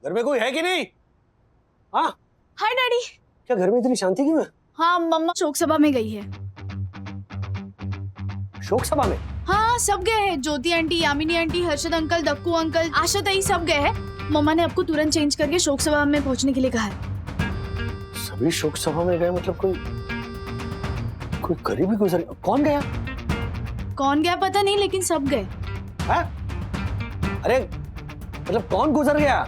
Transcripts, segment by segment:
घर में कोई है कि नहीं? हाँ हाय डैडी। क्या घर में इतनी शांति क्यों है? हाँ मम्मा शोक सभा में गई है। शोक सभा में? हाँ सब गए हैं, Jyoti aunty, Yamini aunty, Harshad uncle, Dakku uncle, Asha ताई सब गए हैं। मम्मा ने आपको तुरंत चेंज करके शोक सभा में पहुंचने के लिए कहा है। सभी शोक सभा में गए मतलब कोई करीबी गुजर गया। कौन गया? कौन गया पता नहीं, लेकिन सब गए। है? अरे मतलब कौन गुजर गया?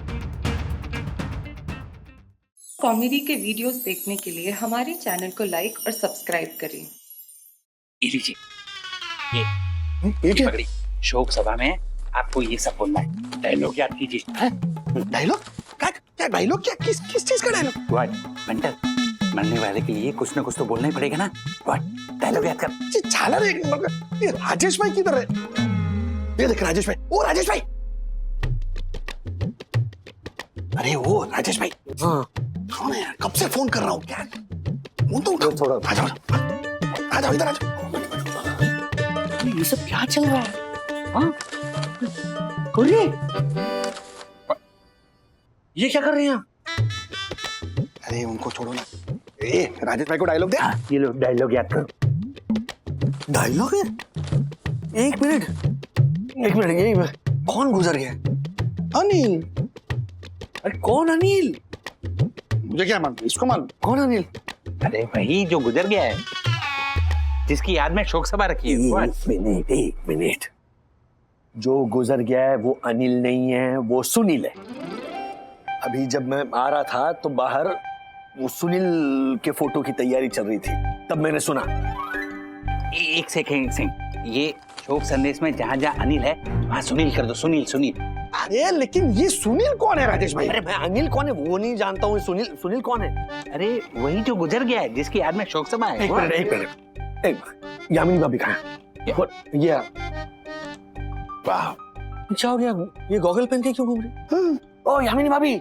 कॉमेडी के वीडियोस देखने के लिए हमारे चैनल को लाइक और सब्सक्राइब करें। ये लीजिए, ये क्या? पकड़ी। शोक सभा में आपको ये सब बोलना है। डायलॉग याद कीजिए। डायलॉग? क्या डायलॉग? क्या किस चीज का डायलॉग? व्हाट मेंटल, मरने वाले के लिए कुछ ना कुछ तो बोलना ही पड़ेगा ना। व्हाट डायलॉग याद कर। झाला रे। ये राजेश भाई किधर है? ये देख राजेश भाई। ओ राजेश भाई। अरे वो राजेश भाई। हाँ कौन है यार? कब से फोन कर रहा हूँ। क्या फोन तो उठाओ थोड़ा। आ जाओ इधर आ जाओ। ये सब क्या चल रहा है? हाँ ये क्या कर रहे हैं? अरे उनको छोड़ो ना। ए राजेश भाई को डायलॉग दे। ये लो डायलॉग याद करो। डायलॉग है? एक मिनट कौन गुजर गया? अनिल। अरे कौन अनिल? मुझे क्या मालूम, इसको मालूम। कौन अनिल? अरे वही जो गुजर गया है, जिसकी याद में शोक सभा रखी है। एक मिनट जो गुजर गया है वो अनिल नहीं है, वो सुनील है। अभी जब मैं आ रहा था तो बाहर वो सुनील के फोटो की तैयारी चल रही थी, तब मैंने सुना। एक सेकंड, ये शोक संदेश में जहाँ जहाँ अनिल है वहाँ सुनील कर दो। सुनील। अरे लेकिन ये सुनील कौन है राजेश भाई? अरे मैं अनिल कौन है वो नहीं जानता हूँ। सुनील कौन है? अरे वही जो गुजर गया है, जिसकी याद में शोक सभा है। एक मिनट यामिनी भाभी कहाँ है? ये वाह क्या हो गया? ये गॉगल पहन के क्यों घूम रही? ओ यामिनी भाभी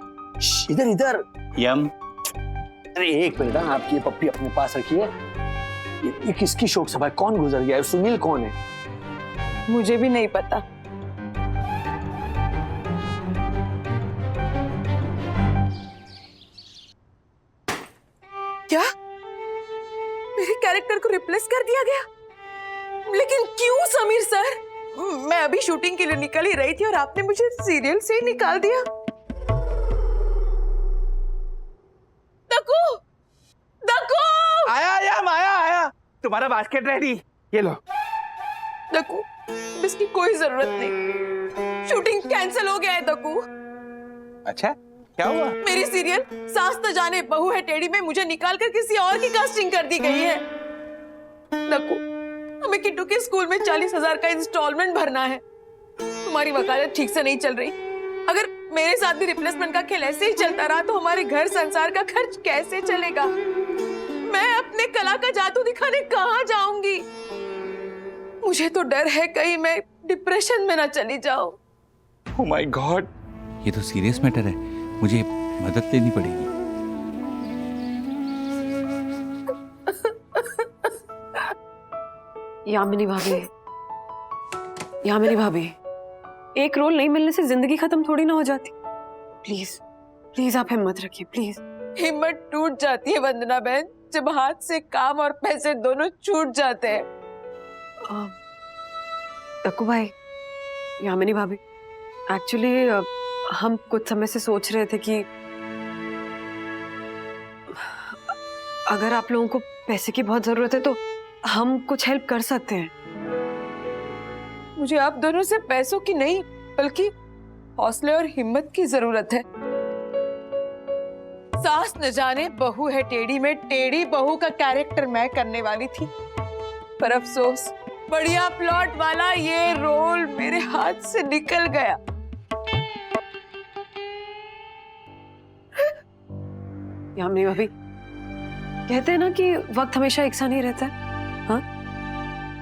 इधर। यम। अरे एक मिनट, आपकी पप्पी अपने पास रखिए। ये किसकी शोक सभा है? कौन गुजर गया है? सुनील कौन है? मुझे भी नहीं पता। क्या मेरे कैरेक्टर को रिप्लेस कर दिया गया? लेकिन क्यों समीर सर? मैं अभी शूटिंग के लिए निकल ही रही थी और आपने मुझे सीरियल से ही निकाल दिया। दक्कू आया तुम्हारा बास्केट रेडी। ये लो। दक्कू इसकी कोई जरूरत नहीं, शूटिंग कैंसिल हो गया है दक्कू। अच्छा क्या हुआ? मेरी सीरियल सास न जाने बहू है टेढ़ी में मुझे निकाल कर किसी और की कास्टिंग कर दी गई है। दक्कू हमें किट्टू के स्कूल में 40,000 का इंस्टॉलमेंट भरना है। तुम्हारी वकालत ठीक से नहीं चल रही। अगर मेरे साथ भी रिप्लेसमेंट का खेल ऐसे ही चलता रहा तो हमारे घर संसार का खर्च कैसे चलेगा? मैं अपने कला का जादू दिखाने कहाँ जाऊंगी? मुझे तो डर है कहीं मैं डिप्रेशन में ना चली जाऊं। ओह माय गॉड, ये तो सीरियस मैटर है, मुझे मदद लेनी पड़ेगी। यामिनी भाभी, एक रोल नहीं मिलने से जिंदगी खत्म थोड़ी ना हो जाती। प्लीज आप हिम्मत रखिए प्लीज। हिम्मत टूट जाती है वंदना बहन जब हाथ से काम और पैसे दोनों छूट जाते हैं। दक्कू भाई, यामिनी भाभी, एक्चुअली हम कुछ समय से सोच रहे थे कि अगर आप लोगों को पैसे की बहुत जरूरत है तो हम कुछ हेल्प कर सकते हैं। मुझे आप दोनों से पैसों की नहीं बल्कि हौसले और हिम्मत की जरूरत है। सास न जाने बहू है टेढ़ी में टेढ़ी बहू का कैरेक्टर मैं करने वाली थी, पर अफसोस बढ़िया प्लॉट वाला ये रोल मेरे हाथ से निकल गया। यामिनी भाभी, कहते हैं ना कि वक्त हमेशा एक सा नहीं रहता है। हाँ,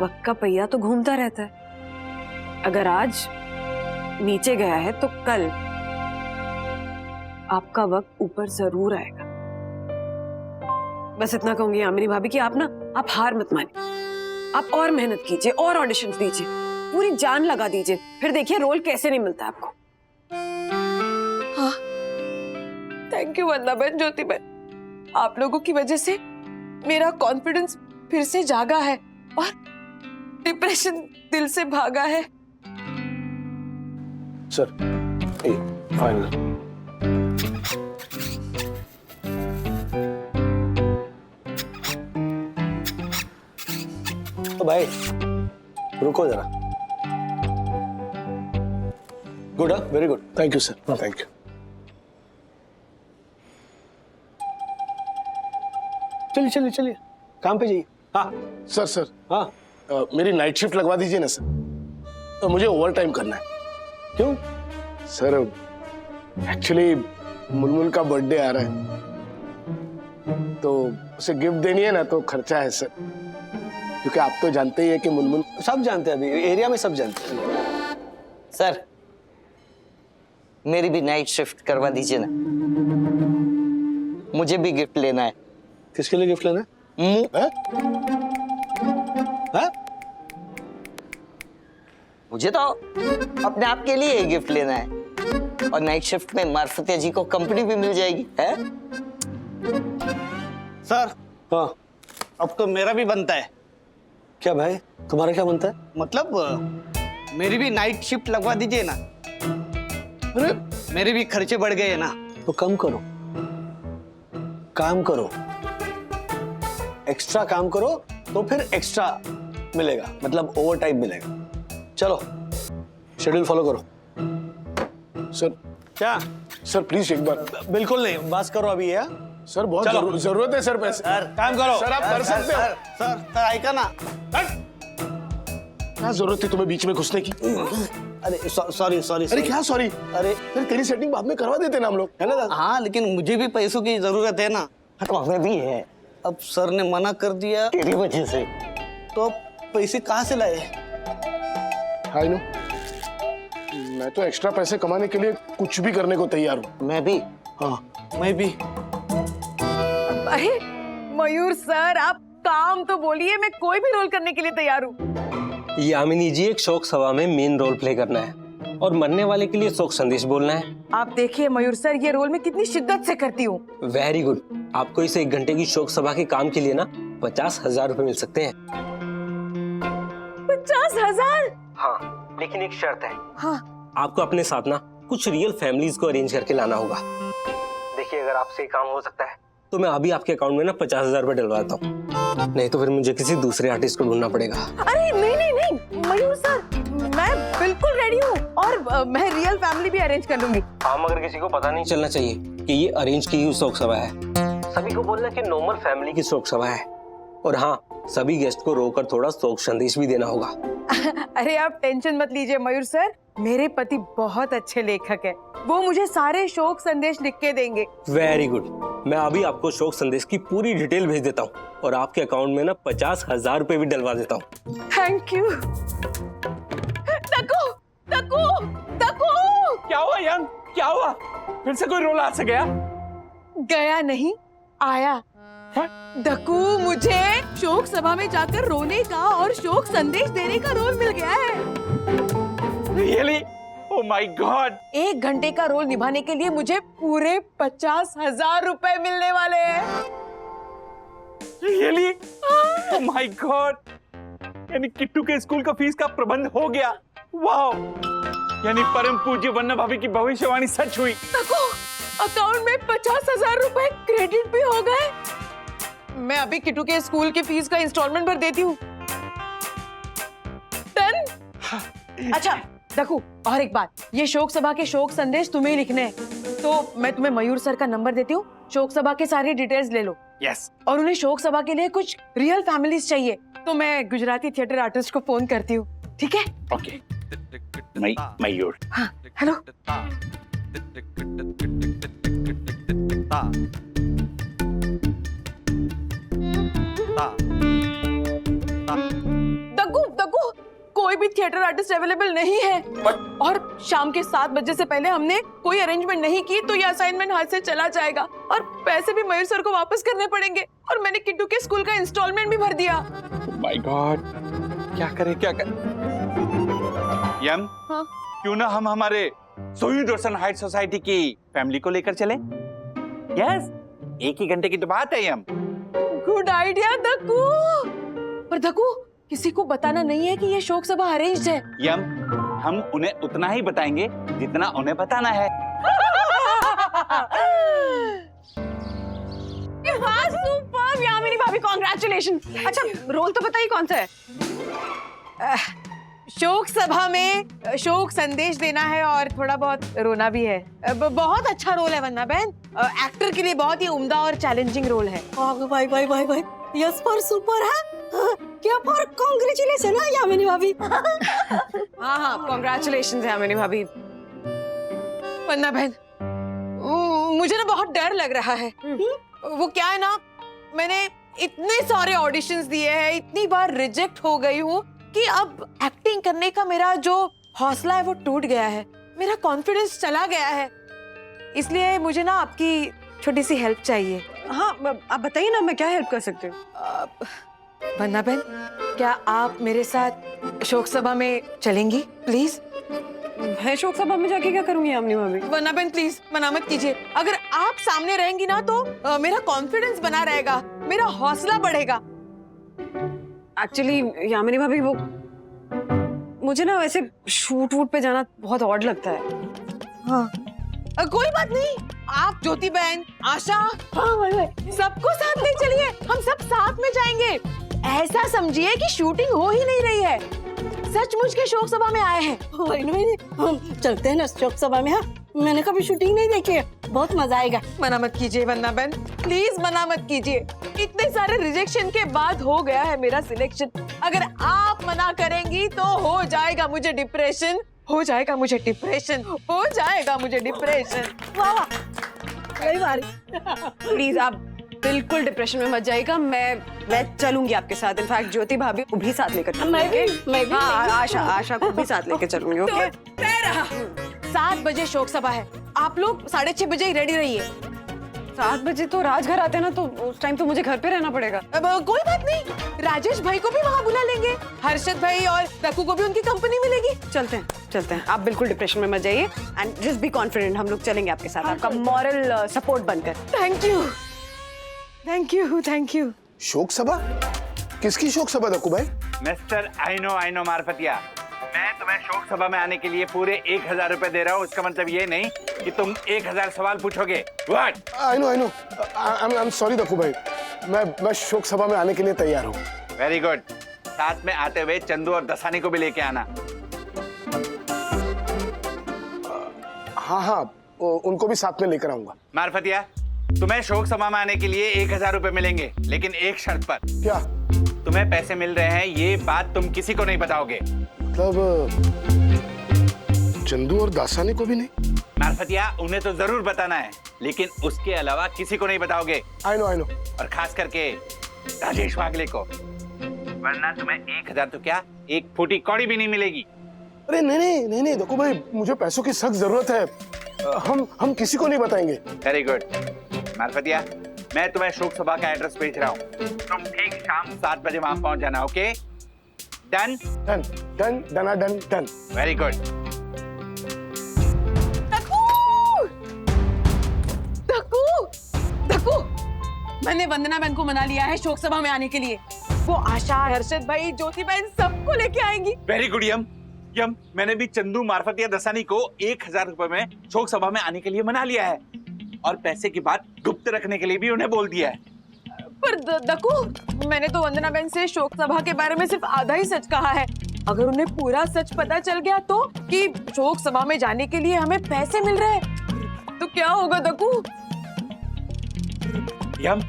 वक्त का पहिया तो घूमता रहता है। अगर आज नीचे गया है तो कल आपका वक्त ऊपर जरूर आएगा। बस इतना कहूंगी यामिनी भाभी कि आप हार मत मानिए। आप और मेहनत कीजिए और ऑडिशंस दीजिए, पूरी जान लगा दीजिए, फिर देखिए रोल कैसे नहीं मिलता आपको। हाँ, थैंक यू वंदा बहन, ज्योति बहन। आप लोगों की वजह से मेरा कॉन्फिडेंस फिर से जागा है और डिप्रेशन दिल से भागा है। Sir, final. तो भाई रुको जरा। Good, very good. Thank you sir, thank you. चलिए चलिए चलिए, काम पे जाइए। हाँ सर, हाँ। मेरी नाइट शिफ्ट लगवा दीजिए ना सर, तो मुझे ओवर टाइम करना है। क्यों? सर एक्चुअली मुनमुन का बर्थडे आ रहा है, तो उसे गिफ्ट देनी है ना, तो खर्चा है सर। क्योंकि आप तो जानते ही है कि मुनमुन। सब जानते हैं, अभी एरिया में सब जानते हैं। सर, मेरी भी नाइट शिफ्ट करवा दीजिए ना, मुझे भी गिफ्ट लेना है। किसके लिए गिफ्ट लेना है? हैं? हाँ? मुझे तो अपने आप के लिए गिफ्ट लेना है, और नाइट शिफ्ट में मार्फतिया जी को कंपनी भी मिल जाएगी है? सर, हाँ। अब तो मेरा भी बनता है। क्या भाई, तुम्हारा क्या बनता है? मतलब मेरी भी नाइट शिफ्ट लगवा दीजिए ना। अरे मेरे भी खर्चे बढ़ गए हैं ना। तो कम करो, काम करो, एक्स्ट्रा काम करो, तो फिर एक्स्ट्रा मिलेगा, मतलब ओवर टाइम मिलेगा। चलो शेड्यूल फॉलो करो। सर, क्या? सर प्लीज एक बार। बिल्कुल नहीं, बस करो अभी है। सर बहुत चलो। जरूरत है सर पैसे। सर काम करो। सर आप कर सकते हो। सर ऐका ना। क्या जरूरत थी तुम्हें बीच में घुसने की? अरे सॉरी सॉरी। अरे क्या सॉरी? अरे फिर तेरी सेटिंग बाद में करवा देते ना हम लोग, है ना दादा? हाँ, लेकिन मुझे भी पैसों की जरूरत है ना। तो हमें भी है। अब सर ने मना कर दिया तेरी वजह से। तो अब पैसे कहाँ से लाए? हाय नो, मैं तो एक्स्ट्रा पैसे कमाने के लिए कुछ भी करने को तैयार हूँ। मैं भी। हाँ, मैं भी। अरे मयूर सर, आप काम तो बोलिए, मैं कोई भी रोल करने के लिए तैयार हूँ। यामिनी जी, एक शोक सभा में मेन रोल प्ले करना है और मरने वाले के लिए शोक संदेश बोलना है। आप देखिए मयूर सर, ये रोल मैं कितनी शिद्दत से करती हूँ। Very good. आपको इस 1 घंटे की शोक सभा के काम के लिए ना 50,000 रुपए मिल सकते हैं। 50,000? हाँ, लेकिन एक शर्त है। हाँ। आपको अपने साथ ना कुछ रियल फैमिलीज को अरेंज करके लाना होगा। देखिए, अगर आपसे काम हो सकता है तो मैं अभी आपके अकाउंट में ना 50,000 रुपए डलवाता हूँ, नहीं तो फिर मुझे किसी दूसरे आर्टिस्ट को ढूंढना पड़ेगा। अरे नहीं नहीं नहीं मयूर सर, मैं बिल्कुल रेडी हूँ, और मैं रियल फैमिली भी अरेंज कर लूंगी। हाँ, मगर किसी को पता नहीं चलना चाहिए कि ये अरेंज की हुई शोक सभा है। सभी को बोलना कि नॉर्मल फैमिली की शोक सभा है, और हाँ, सभी गेस्ट को रोकर थोड़ा शोक संदेश भी देना होगा। अरे आप टेंशन मत लीजिए मयूर सर, मेरे पति बहुत अच्छे लेखक है, वो मुझे सारे शोक संदेश लिख के देंगे। Very good. मैं अभी आपको शोक संदेश की पूरी डिटेल भेज देता हूँ और आपके अकाउंट में ना 50,000 रुपए भी डलवा देता हूँ। Thank you. तकू, तकू, तकू। क्या हुआ यंग, क्या हुआ? फिर से कोई रोल आ से गया? गया नहीं, आया। दकू, मुझे शोक सभा में जाकर रोने का और शोक संदेश देने का रोल मिल गया है। Really? Oh my God! 1 घंटे का रोल निभाने के लिए मुझे पूरे 50,000 रुपए मिलने वाले हैं। Really? Oh my God! यानी किट्टू के स्कूल का फीस का प्रबंध हो गया। वाओ! यानी परम पूज्य वन्ना भाभी की भविष्यवाणी सच हुई। देखो, अकाउंट में 50,000 रुपए क्रेडिट भी हो गए। मैं अभी किट्टू के स्कूल के फीस का इंस्टॉलमेंट भर देती हूँ। डन? अच्छा देखो, और एक बात, ये शोक सभा के शोक संदेश तुम्हें ही लिखने हैं, तो मैं तुम्हें मयूर सर का नंबर देती हूँ, शोक सभा के सारी डिटेल्स ले लो। यस। और उन्हें शोक सभा के लिए कुछ रियल फैमिलीज चाहिए, तो मैं गुजराती थिएटर आर्टिस्ट को फोन करती हूँ, ठीक है? ओके। मयूर। हाँ, हेलो। दग्गू, कोई भी थिएटर आर्टिस्ट अवेलेबल नहीं है। और शाम के 7 बजे से पहले हमने कोई अरेंजमेंट नहीं की तो ये असाइनमेंट हाथ से चला जाएगा, और पैसे भी मयूर सर को वापस करने पड़ेंगे, और मैंने किट्टू के स्कूल का इंस्टॉलमेंट भी भर दिया। माय गॉड, क्या करें क्या करें? यम, क्यों ना हम हमारे सोयू दर्शन हाइट सोसाइटी की फैमिली को लेकर चले? यस, एक ही घंटे की तो बात है यम। Good idea Dakku. पर दक्कू, किसी को बताना नहीं है कि ये शोक सभा अरेंज्ड है। यम, हम उन्हें उतना ही बताएंगे जितना उन्हें बताना है। हाँ, सुपर यामिनी भाभी, कॉन्ग्रेचुलेशन। अच्छा, रोल तो बताइए कौन सा है? शोक सभा में शोक संदेश देना है और थोड़ा बहुत रोना भी है। बहुत अच्छा रोल है वंदना बहन। एक्टर के लिए बहुत ही उम्दा और चैलेंजिंग रोल है। भाई भाई भाई भाई, यस फॉर सुपर है। क्या फॉर कांग्रेचुलेशन है यामिनी भाभी। हाँ हाँ, कॉन्ग्रेचुलेशन यामिनी भाभी। वंदना बहन, मुझे ना बहुत डर लग रहा है। वो क्या है ना, मैंने इतने सारे ऑडिशंस दिए हैं, इतनी बार रिजेक्ट हो गई हूँ कि अब एक्टिंग करने का मेरा जो हौसला है वो टूट गया है, मेरा कॉन्फिडेंस चला गया है। इसलिए मुझे ना आपकी छोटी सी हेल्प चाहिए। हाँ, आप बताइए ना, मैं क्या हेल्प कर सकती हूँ? वंदना बहन, क्या आप मेरे साथ शोक सभा में चलेंगी प्लीज? मैं शोक सभा में जाके क्या करूंगी यामिनी भाभी? वंदना बहन प्लीज मना मत कीजिए। अगर आप सामने रहेंगी ना तो मेरा कॉन्फिडेंस बना रहेगा, मेरा हौसला बढ़ेगा। एक्चुअली यामिनी भाभी, वो मुझे ना वैसे शूट वूट पे जाना बहुत ऑड लगता है। हाँ, कोई बात नहीं, आप ज्योति बहन, आशा, हाँ भाई भाई, सबको साथ ले चलिए, हम सब साथ में जाएंगे। ऐसा समझिए कि शूटिंग हो ही नहीं रही है, सचमुच के शोक सभा में आए हैं। भाई हम चलते हैं ना शोक सभा में। हाँ, मैंने कभी शूटिंग नहीं देखी है, बहुत मजा आएगा। मना मत कीजिए वंदना बहन, प्लीज मना मत कीजिए। इतने सारे रिजेक्शन के बाद हो गया है मेरा सिलेक्शन। अगर आप मना करेंगी तो हो जाएगा मुझे डिप्रेशन, हो जाएगा मुझे डिप्रेशन, हो जाएगा मुझे डिप्रेशन। वाह वाह, सही बारी। प्लीज आप बिल्कुल डिप्रेशन में मत जाइएगा, मैं चलूंगी आपके साथ। इनफैक्ट ज्योति भाभी को भी साथ लेकर चलूंगी। मैं भी। हाँ, आशा को भी साथ लेकर चलूंगी। ओके, तय रहा। 7 बजे शोक सभा है, आप लोग 6:30 बजे ही रेडी रहिए। 7 बजे तो राजघर आते हैं ना, तो उस टाइम तो मुझे घर पे रहना पड़ेगा। अब कोई बात नहीं, राजेश भाई को भी वहाँ बुला लेंगे, हर्षद भाई और रकू को भी उनकी कंपनी मिलेगी। चलते हैं। आप बिल्कुल डिप्रेशन में मत जाइए एंड जस्ट बी कॉन्फिडेंट, हम लोग चलेंगे आपके साथ, आपका मॉरल सपोर्ट बनकर। Thank you, thank you, thank you. शोक सभा? किसकी शोक सभा दक्कू भाई? मिस्टर आई नो मारफतिया, मैं तुम्हें शोक सभा में आने के लिए पूरे 1000 रुपए दे रहा हूँ। इसका मतलब ये नहीं कि तुम 1000 सवाल पूछोगे। What? I know I am sorry Dakku भाई, मैं शोक सभा में आने के लिए तैयार हूँ। Very good. साथ में आते हुए चंदू और दसानी को भी लेके आना। हाँ, उनको भी साथ में लेकर आऊंगा। मारफतिया, तुम्हें शोक सभा में आने के लिए 1000 रुपए मिलेंगे, लेकिन एक शर्त पर। क्या? तुम्हें पैसे मिल रहे हैं, ये बात तुम किसी को नहीं बताओगे। मतलब चंदू और दासानी को भी नहीं? मारफतिया, उन्हें तो जरूर बताना है, लेकिन उसके अलावा किसी को नहीं बताओगे। आई नो और खास करके राजेश वागले को, वरना तुम्हें 1000 तो क्या, एक फूटी कौड़ी भी नहीं मिलेगी। अरे नहीं दक्कू भाई, मुझे पैसों की सख्त जरूरत है। हम किसी को नहीं बताएंगे। Very good. मारफतिया, मैं तुम्हें शोक सभा का एड्रेस भेज रहा हूँ, तुम ठीक शाम 7 बजे वहां पहुंच जाना। Okay? Done? Done. Very good. Dakku, मैंने वंदना बहन को मना लिया है शोक सभा में आने के लिए। वो आशा, हर्षद भाई, ज्योति बहन सबको लेके आएंगी। वेरी गुड यम। मैंने भी चंदू, मारफतिया, दसानी को 1000 रुपए में शोक सभा में आने के लिए मना लिया है, और पैसे की बात गुप्त रखने के लिए भी उन्हें बोल दिया है। पर दक्कू, मैंने तो वंदना बहन से शोक सभा के बारे में सिर्फ आधा ही सच कहा है। अगर उन्हें पूरा सच पता चल गया तो, कि शोक सभा में जाने के लिए हमें पैसे मिल रहे हैं, तो क्या होगा दक्कू? यम,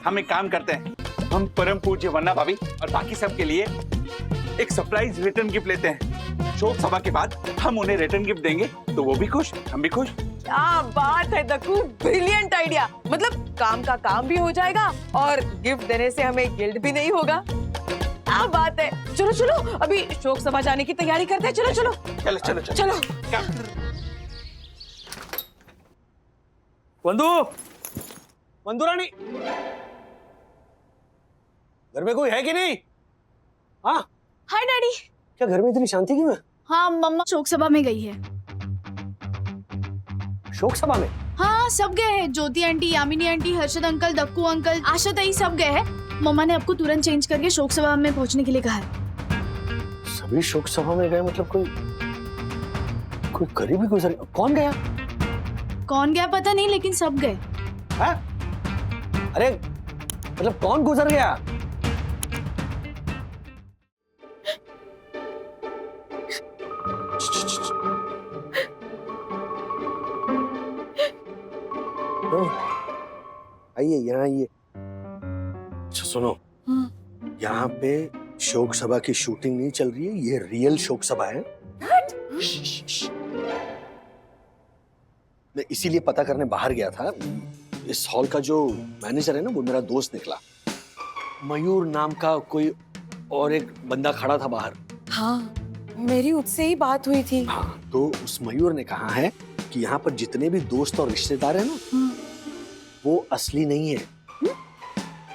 हम एक काम करते हैं, हम परम पूज्य वन्ना भाभी और बाकी सब के लिए एक सरप्राइज रिटर्न गिफ्ट लेते हैं। शोक सभा के बाद हम उन्हें रिटर्न गिफ्ट देंगे, तो वो भी खुश, हम भी खुश। क्या बात है दक्कू, ब्रिलियंट आइडिया। मतलब काम का काम भी हो जाएगा और गिफ्ट देने से हमें गिल्ट भी नहीं होगा। क्या बात है। चलो अभी शोक सभा जाने की तैयारी करते हैं। चलो। वंदू रानी, घर में कोई है कि नहीं? हाँ, हाय डैडी। क्या घर में इतनी शांति क्यों है? हाँ, मम्मा शोक सभा में गई है। शोक सभा में? हाँ सब गए हैं, Jyoti aunty, Yamini aunty, Harshad uncle, Dakku uncle, Asha ताई सब गए हैं। मम्मा ने आपको तुरंत चेंज करके शोक सभा में पहुंचने के लिए कहा है। सभी शोक सभा में गए मतलब कोई करीबी गुजर गया। कौन गया? कौन गया पता नहीं, लेकिन सब गए। हाँ? अरे मतलब कौन गुजर गया? आइए यहाँ आइए। अच्छा सुनो, यहाँ पे शोक सभा की शूटिंग नहीं चल रही है, ये रियल शोक सभा है। मैं इसीलिए पता करने बाहर गया था। इस हॉल का जो मैनेजर है ना, वो मेरा दोस्त निकला। मयूर नाम का कोई और एक बंदा खड़ा था बाहर। हाँ, मेरी उससे ही बात हुई थी। हाँ, तो उस मयूर ने कहा है कि यहाँ पर जितने भी दोस्त और रिश्तेदार हैं ना, वो असली नहीं है।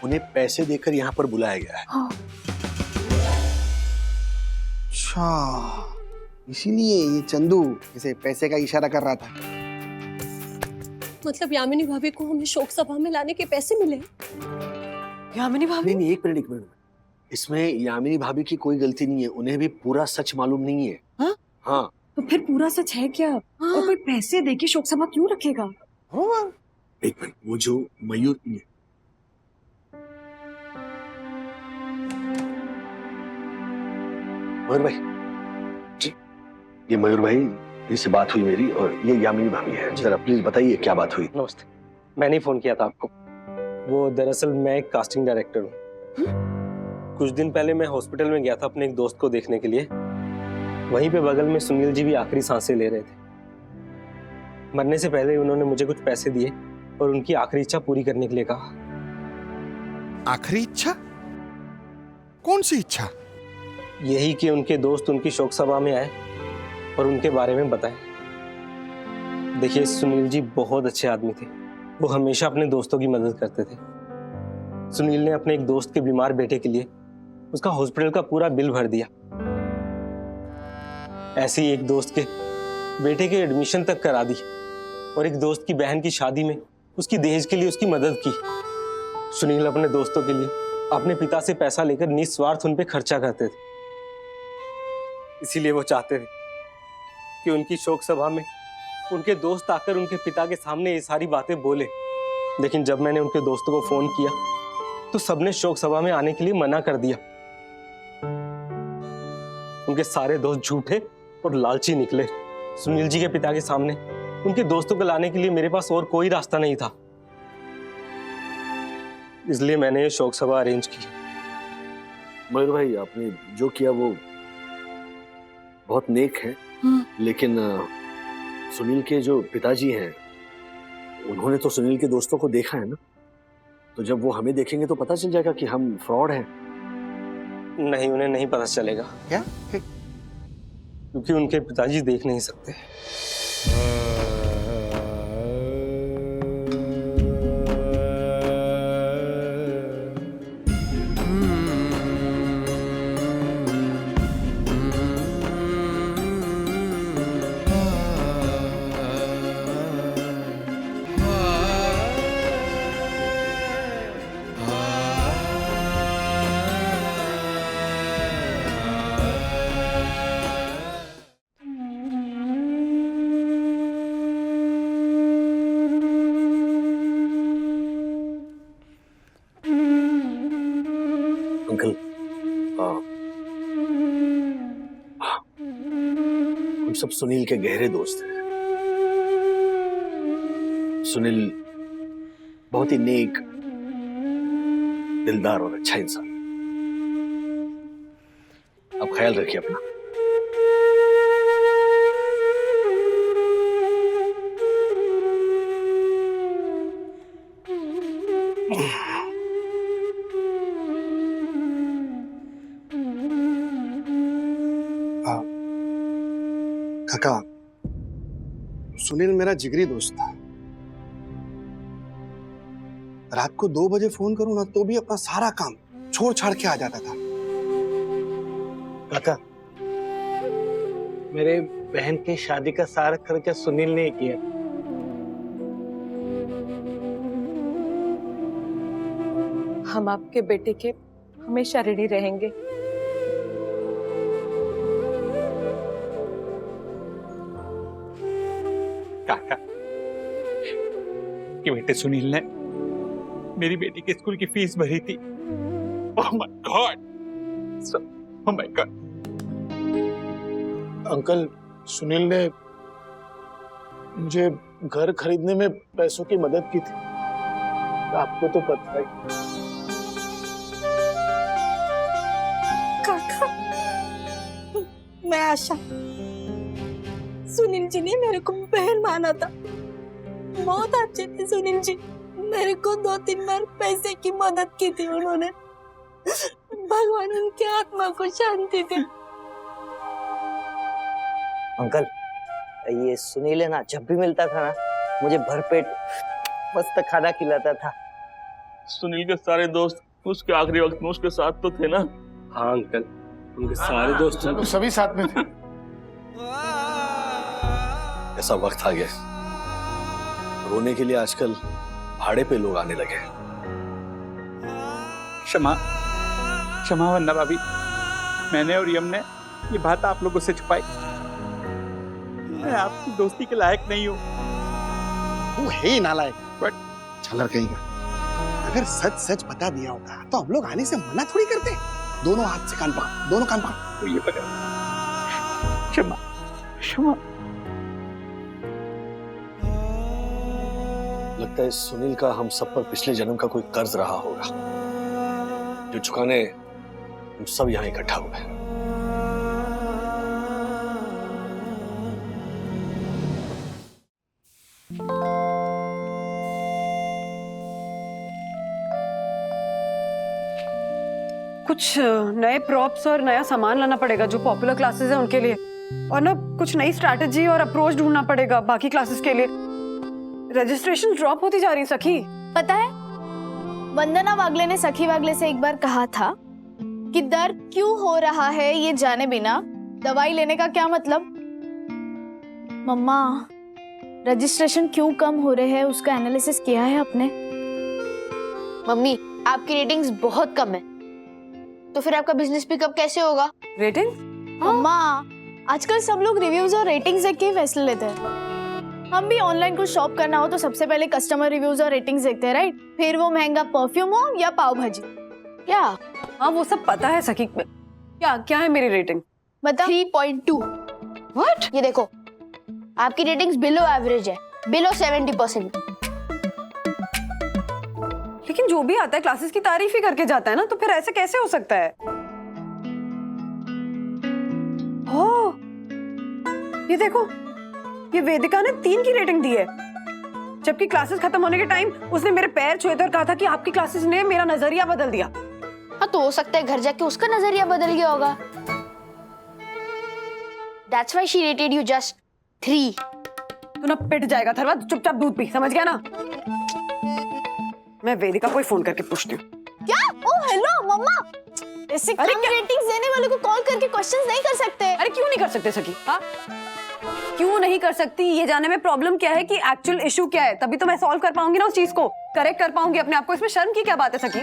उन्हें पैसे देकर यहाँ पर बुलाया गया है। अच्छा, इसीलिए ये चंदू इसे पैसे का इशारा कर रहा था। मतलब यामिनी भाभी को हमें शोक सभा में लाने के पैसे मिले? यामिनी भाभी? नहीं, एक मिनट। इसमें यामिनी भाभी की कोई गलती नहीं है। उन्हें भी पूरा सच मालूम नहीं है। हाँ? हाँ। तो फिर पूरा सच है क्या? और कोई पैसे देके शोक सभा क्यों रखेगा? एक मिनट, वो जो मयूर भाई जी, ये मयूर भाई, इससे बात हुई मेरी, और ये यामिनी भाभी है। जरा प्लीज बताइए क्या बात हुई। नमस्ते, मैंने ही फोन किया था आपको। वो दरअसल मैं एक कास्टिंग डायरेक्टर हूँ। कुछ दिन पहले मैं हॉस्पिटल में गया था अपने एक दोस्त को देखने के लिए। वहीं पे बगल में सुनील जी भी आखिरी सांसें ले रहे थे। मरने से पहले उन्होंने मुझे कुछ पैसे दिए और उनकी आखिरी इच्छा पूरी करने के लिए कहा। आखिरी इच्छा? कौन सी इच्छा? यही कि उनके दोस्त उनकी शोक सभा में आए और उनके बारे में बताएं। देखिए, सुनील जी बहुत अच्छे आदमी थे। वो हमेशा अपने दोस्तों की मदद करते थे। सुनील ने अपने एक दोस्त के बीमार बेटे के लिए उसका हॉस्पिटल का पूरा बिल भर दिया। ऐसे ही एक दोस्त के बेटे के एडमिशन तक करा दी और एक दोस्त की बहन की शादी में उसकी दहेज के लिए उसकी मदद की। सुनील अपने दोस्तों के लिए अपने पिता से पैसा लेकर निस्वार्थ उन पे खर्चा करते थे। इसीलिए वो चाहते थे कि उनकी शोक सभा में उनके दोस्त आकर उनके पिता के सामने ये सारी बातें बोले। लेकिन जब मैंने उनके दोस्तों को फोन किया तो सबने शोक सभा में आने के लिए मना कर दिया। उनके सारे दोस्त झूठे और लालची निकले। सुनील जी के पिता के सामने उनके दोस्तों को लाने के लिए मेरे पास और कोई रास्ता नहीं था। इसलिए मैंने ये शोक सभा अरेंज की। मयूर भाई, आपने जो किया वो बहुत नेक है। लेकिन सुनील के जो पिताजी हैं, उन्होंने तो सुनील के दोस्तों को देखा है ना, तो जब वो हमें देखेंगे तो पता चल जाएगा कि हम फ्रॉड हैं। नहीं, उन्हें नहीं पता चलेगा। क्या? क्योंकि उनके पिताजी देख नहीं सकते। अंकल, हम सब सुनील के गहरे दोस्त हैं। सुनील बहुत ही नेक, दिलदार और अच्छा इंसान। आप ख्याल रखिए अपना। काका, सुनील मेरा जिगरी दोस्त था। रात को 2 बजे फोन करूं ना तो भी अपना सारा काम छोड़ छाड़ के आ जाता था। काका, मेरे बहन की शादी का सारा खर्चा सुनील ने किया। हम आपके बेटे के हमेशा ऋणी रहेंगे। काका कि बेटे सुनील ने मेरी बेटी के स्कूल की फीस भरी थी। Oh my God, oh my God. Uncle, Sunil ने मुझे घर खरीदने में पैसों की मदद की थी, आपको तो पता है। काका, मैं आशा, सुनील जी ने मेरे को बहन माना था, बहुत अच्छे थे सुनील जी। मेरे को 2-3 बार पैसे की मदद की थी उन्होंने। भगवान उनकी आत्मा को शांति दे। अंकल, ये सुनील है ना, जब भी मिलता था ना मुझे भरपेट मस्त खाना खिलाता था। सुनील के सारे दोस्त उसके आखिरी वक्त में उसके साथ तो थे ना। हाँ अंकल, उनके सारे दोस्त तो सभी साथ में थे। ऐसा वक्त आ गया, रोने के लिए आजकल भाड़े पे लोग आने लगे। क्षमा क्षमा वंदना भाभी, मैंने और यम ने ये बात आप लोगों से छुपाई। मैं आपकी दोस्ती के लायक नहीं हूँ। तू है ही नालायक, बट छलर कहीं का। अगर सच सच बता दिया होता तो हम लोग आने से मना थोड़ी करते। दोनों हाथ से कान पकड़, दोनों कान पकड़। तो ये पकड़। क्षमा क्षमा। लगता है सुनील का हम सब पर पिछले जन्म का कोई कर्ज रहा होगा, जो चुकाने हम सब यहाँ इकट्ठा हुए। कुछ नए प्रॉप्स और नया सामान लाना पड़ेगा जो पॉपुलर क्लासेस हैं उनके लिए, और ना कुछ नई स्ट्रैटेजी और अप्रोच ढूंढना पड़ेगा बाकी क्लासेस के लिए। रजिस्ट्रेशन ड्रॉप होती जा रही सखी। पता है, वंदना वागले ने सखी वागले से एक बार कहा था कि दर्द क्यों हो रहा है ये जाने बिना दवाई लेने का क्या मतलब। मम्मा, रजिस्ट्रेशन क्यों कम हो रहे हैं उसका एनालिसिस किया है आपने? मम्मी, आपकी रेटिंग्स बहुत कम है, तो फिर आपका बिजनेस पिकअप कैसे होगा? रेटिंग? मम्मा, आजकल सब लोग रिव्यूज और रेटिंग्स देख के ही फैसले लेते हैं। हम भी ऑनलाइन कुछ शॉप करना हो तो सबसे पहले कस्टमर रिव्यूज और रेटिंग्स देखते हैं, राइट? फिर वो महंगा परफ्यूम हो या पाव भाजी। क्या? हाँ वो सब पता है सखी। क्या क्या है मेरी रेटिंग? बता। 3.2। व्हाट? ये देखो, आपकी रेटिंग्स बिलो एवरेज है, बिलो 70%। लेकिन जो भी आता है क्लासेस की तारीफ ही करके जाता है ना, तो फिर ऐसे कैसे हो सकता है? ओह, ये देखो, ये वेदिका ने 3 की रेटिंग दी है, जबकि क्लासेस खत्म होने के टाइम उसने मेरे पैर छुए थे और कहा था कि आपकी क्लासेस ने मेरा नजरिया बदल दिया। हाँ, तो हो सकता है घर जाके उसका नजरिया बदल गया होगा। That's why she rated you just 3। तू ना पिट जाएगा थरवा, चुपचाप दूध पी, समझ गया ना? मैं वेदिका को ही फोन करके पूछती हूँ। क्या? ओह हेलो मम्मा, ऐसे कम रेटिंग्स देने वाले को कॉल करके क्वेश्चंस नहीं कर सकते? अरे क्यों नहीं कर सकते सखी? हाँ, क्यों नहीं कर सकती? ये जानने में प्रॉब्लम क्या है कि एक्चुअल इशू क्या है, तभी तो मैं सॉल्व कर पाऊंगी ना उस चीज को, करेक्ट कर पाऊंगी अपने आप को। इसमें शर्म की क्या बात है सखी?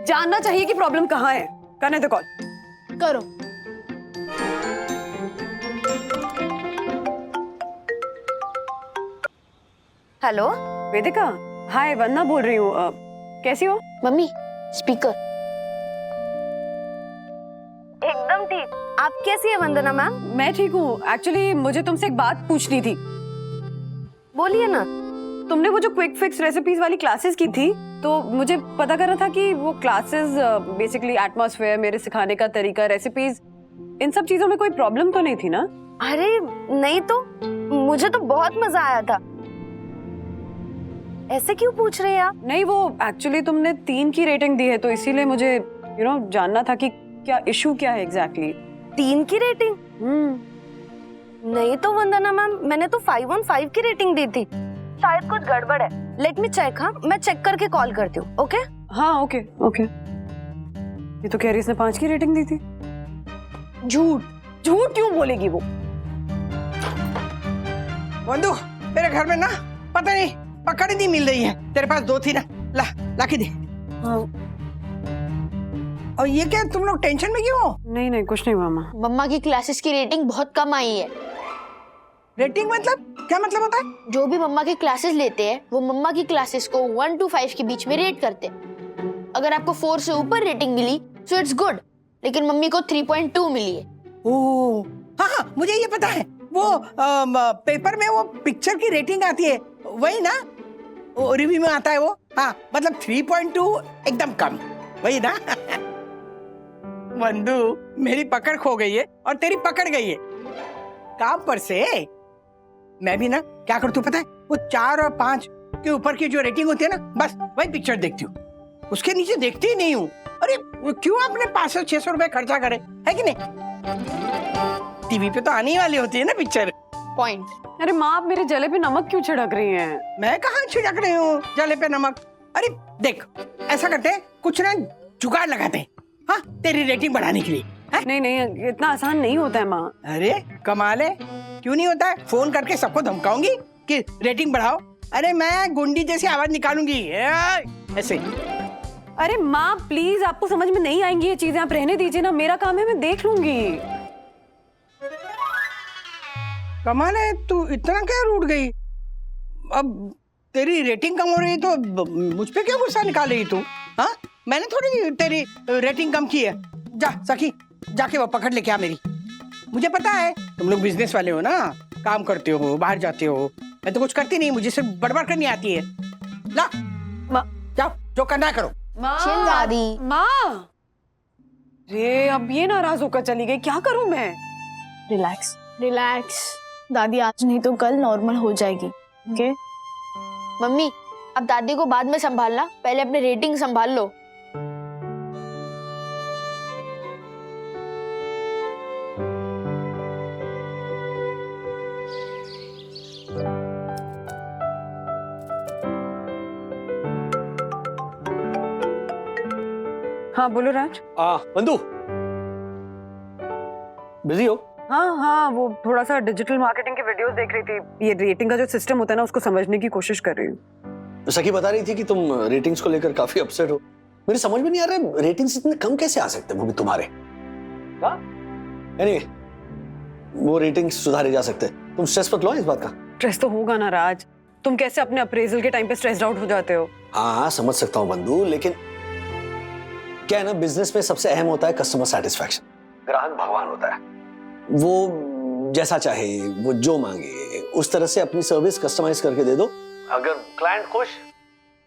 जानना चाहिए कि प्रॉब्लम कहाँ है। करने दो कॉल। करो। हेलो वेदिका, हाय, वंदना बोल रही हूँ। कैसी हो? Mummy, speaker. एकदम ठीक। आप कैसी है वंदना मैम? मैं ठीक हूँ। एक्चुअली मुझे तुमसे एक बात पूछनी थी। बोलिए ना। तुमने वो जो क्विक फिक्स रेसिपीज वाली क्लासेस की थी, तो मुझे पता करना था कि वो क्लासेस बेसिकली एटमॉस्फेयर, मेरे सिखाने का तरीका, रेसिपीज, इन सब चीजों में कोई प्रॉब्लम तो नहीं थी ना? अरे नहीं तो, मुझे तो बहुत मजा आया था। ऐसे क्यों पूछ रहे हैं आप? नहीं, वो एक्चुअली तुमने 3 की रेटिंग दी है, तो इसीलिए मुझे जानना था कि क्या इशू क्या है एग्जैक्टली। 3 की रेटिंग? नहीं तो वंदना मैम, मैंने तो 5/5 की रेटिंग दी थी। शायद कुछ गड़बड़ है। Let me check. हाँ, मैं चेक करके कॉल करती हूँ। ओके? हाँ ओके ओके। ये तो कह रही इसने 5 की रेटिंग दी थी। झूठ झूठ क्यों बोलेगी वो? बंधु, मेरे घर में ना पता नहीं पकड़ ही नहीं मिल रही है। तेरे पास 2 थी ना, ला के दे। और ये क्या, तुम लोग टेंशन में क्यों हो? नहीं नहीं कुछ नहीं मामा। मम्मा की क्लासेस की रेटिंग बहुत कम आई है। रेटिंग मतलब क्या मतलब होता है? जो भी मम्मा की क्लासेस लेते हैं वो मम्मा की क्लासेस को 1 to 5 के बीच में रेट करते हैं। अगर आपको 4 से ऊपर रेटिंग मिली तो इट्स गुड, लेकिन मम्मी को 3.2 मिली है। ओह हाँ हाँ, मुझे ये पता है। वो पेपर में वो पिक्चर की रेटिंग आती है, वही ना? वो रिव्यू में आता है वो। हाँ मतलब 3.2 एकदम कम, वही ना? बंधु, मेरी पकड़ खो गई है और तेरी पकड़ गई है काम पर से। मैं भी ना क्या करती हूँ पता है? वो 4 और 5 के ऊपर की जो रेटिंग होती है ना, बस वही पिक्चर देखती हूँ, उसके नीचे देखती ही नहीं हूँ। अरे क्यों आपने 500-600 रुपए खर्चा करे, है कि नहीं? टीवी पे तो आने वाली होती है ना पिक्चर। पॉइंट। अरे माँ, आप मेरे जले पे नमक क्यों छिड़क रही हैं? मैं कहाँ छिड़क रही हूँ जले पे नमक? अरे देख, ऐसा करते हैं, कुछ ना जुगाड़ लगाते हैं, हाँ, तेरी रेटिंग बढ़ाने के लिए। नहीं नहीं, इतना आसान नहीं होता है माँ। अरे कमाल है, क्यों नहीं होता है? फोन करके सबको धमकाऊंगी कि रेटिंग बढ़ाओ। अरे मैं गुंडी जैसी आवाज निकालूंगी ऐसे। अरे माँ प्लीज, आपको समझ में नहीं आएंगी ये चीजें, आप रहने दीजिए ना, मेरा काम है, मैं देख लूंगी। कमाल है, तू इतना क्या रूठ गई? अब तेरी रेटिंग कम हो रही तो मुझ पे क्यों गुस्सा निकाल रही तू? हाँ, मैंने थोड़ी तेरी रेटिंग कम की है। जा सखी, जाके वो पकड़ लेके आ मेरी। मुझे पता है तुम लोग बिजनेस वाले हो ना, काम करते हो, बाहर जाते हो। मैं तो कुछ करती नहीं, मुझे सिर्फ बड़बड़ करनी आती है। ला जाओ, जो करना करो। चिल दादी। माँ, रे अब ये नाराज होकर चली गई, क्या करूं मैं? रिलैक्स रिलैक्स दादी, आज नहीं तो कल नॉर्मल हो जाएगी। ओके मम्मी, अब दादी को बाद में संभालना, पहले अपनी रेटिंग संभाल लो। हाँ बोलो राज। बंधु, बिजी हो? हाँ हाँ, वो थोड़ा सा डिजिटल मार्केटिंग के वीडियोस देख रही थी। ये रेटिंग का जो सिस्टम होता है ना, उसको समझने की कोशिश कर रही हूँ। तो सखी बता रही थी कि तुम रेटिंग्स को लेकर काफी अपसेट हो। मेरी समझ में नहीं आ रहा है, रेटिंग्स इतने कम कैसे आ सकते हैं, वो भी तुम्हारे। anyway, वो रेटिंग्स सुधारे जा सकते हैं। तुम स्ट्रेस मत लो इस बात का। स्ट्रेस तो होगा ना राज, तुम कैसे अपने अप्रेजल के टाइम पे स्ट्रेस्ड आउट हो जाते हो? हाँ समझ सकता हूँ बंधु, लेकिन क्या है ना, बिजनेस में सबसे अहम होता है कस्टमर सेटिस्फैक्शन। ग्राहक भगवान होता है, वो जैसा चाहे, वो जो मांगे उस तरह से अपनी सर्विस कस्टमाइज करके दे दो। अगर क्लाइंट खुश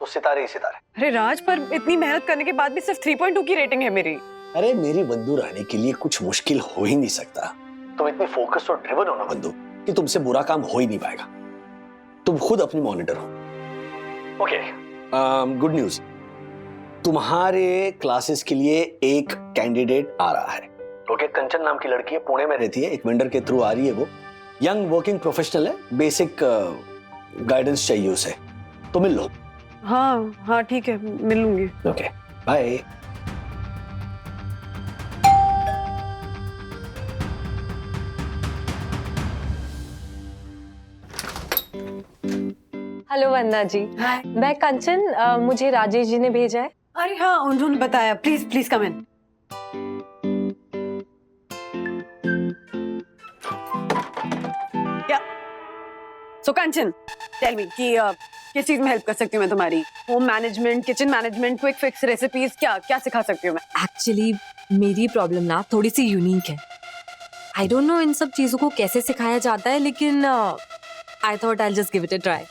तो सितारे ही सितारे। अरे राज, पर इतनी मेहनत करने के बाद भी सिर्फ 3.2 की रेटिंग है मेरी। अरे मेरी बंधु रानी के लिए कुछ मुश्किल हो ही नहीं सकता। तुम इतनी फोकस्ड और ड्रिवन हो ना बंधु, कि तुमसे बुरा काम हो ही नहीं पाएगा। तुम खुद अपनी मॉनिटर हो। ओके, गुड न्यूज, तुम्हारे क्लासेस के लिए एक कैंडिडेट आ रहा है। ओके, कंचन नाम की लड़की है, पुणे में रहती है, एक वेंडर के थ्रू आ रही है। वो यंग वर्किंग प्रोफेशनल है, बेसिक गाइडेंस चाहिए उसे, तो मिल लो। हाँ हाँ ठीक है, मिल लूंगी। Okay bye. Hello Vandana ji, मैं कंचन, मुझे राजेश जी ने भेजा है। अरे हाँ, उन्होंने बताया। प्लीज प्लीज कम इन। क्या? सो कंचन, टेल मी कि किस चीज में हेल्प कर सकती हूँ मैं तुम्हारी? Home management, kitchen management, quick fix recipes, क्या क्या सिखा सकती हूँ मैं? एक्चुअली मेरी प्रॉब्लम ना थोड़ी सी यूनिक है। आई डोंट नो इन सब चीजों को कैसे सिखाया जाता है, लेकिन I thought I just give it a try.